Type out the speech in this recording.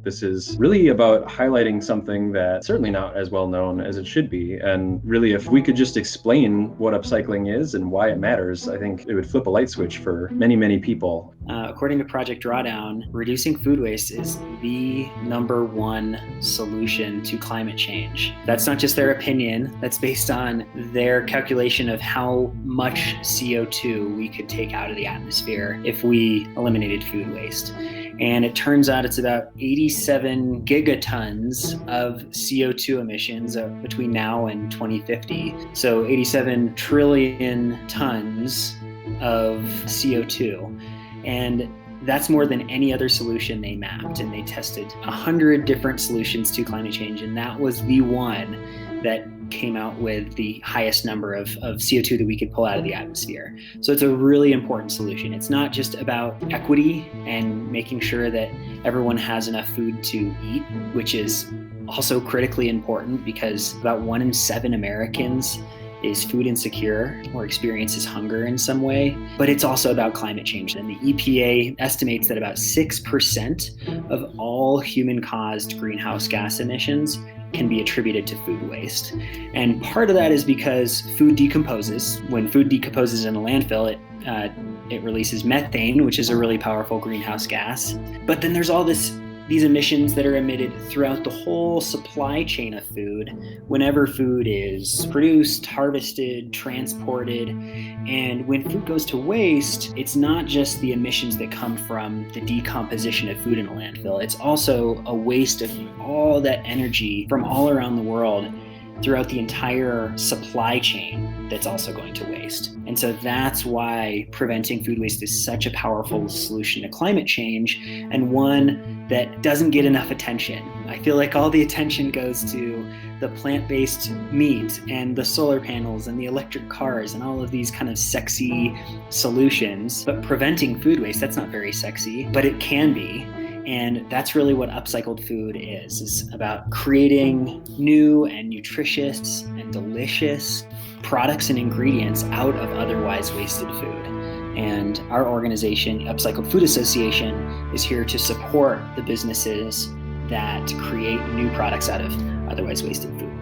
This is really about highlighting something that's certainly not as well known as it should be. And really, if we could just explain what upcycling is and why it matters, I think it would flip a light switch for many, many people. According to Project Drawdown, reducing food waste is the number one solution to climate change. That's not just their opinion, that's based on their calculation of how much CO2 we could take out of the atmosphere if we eliminated food waste. And it turns out it's about 87 gigatons of CO2 emissions between now and 2050. So 87 trillion tons of CO2. And that's more than any other solution they mapped. And they tested 100 different solutions to climate change. And that was the one that came out with the highest number of CO2 that we could pull out of the atmosphere. So it's a really important solution. It's not just about equity and making sure that everyone has enough food to eat, which is also critically important because about 1 in 7 Americans is food insecure or experiences hunger in some way. But it's also about climate change. And the EPA estimates that about 6% of all human-caused greenhouse gas emissions can be attributed to food waste. And part of that is because food decomposes. When food decomposes in a landfill, it releases methane, which is a really powerful greenhouse gas. But then there's all these emissions that are emitted throughout the whole supply chain of food whenever food is produced, harvested, transported. And when food goes to waste, it's not just the emissions that come from the decomposition of food in a landfill. It's also a waste of all that energy from all around the world throughout the entire supply chain that's also going to waste. And so that's why preventing food waste is such a powerful solution to climate change, and one that doesn't get enough attention. I feel like all the attention goes to the plant-based meat and the solar panels and the electric cars and all of these kind of sexy solutions. But preventing food waste, that's not very sexy, but it can be. And that's really what upcycled food is about creating new and nutritious and delicious products and ingredients out of otherwise wasted food. And our organization, the Upcycled Food Association, is here to support the businesses that create new products out of otherwise wasted food.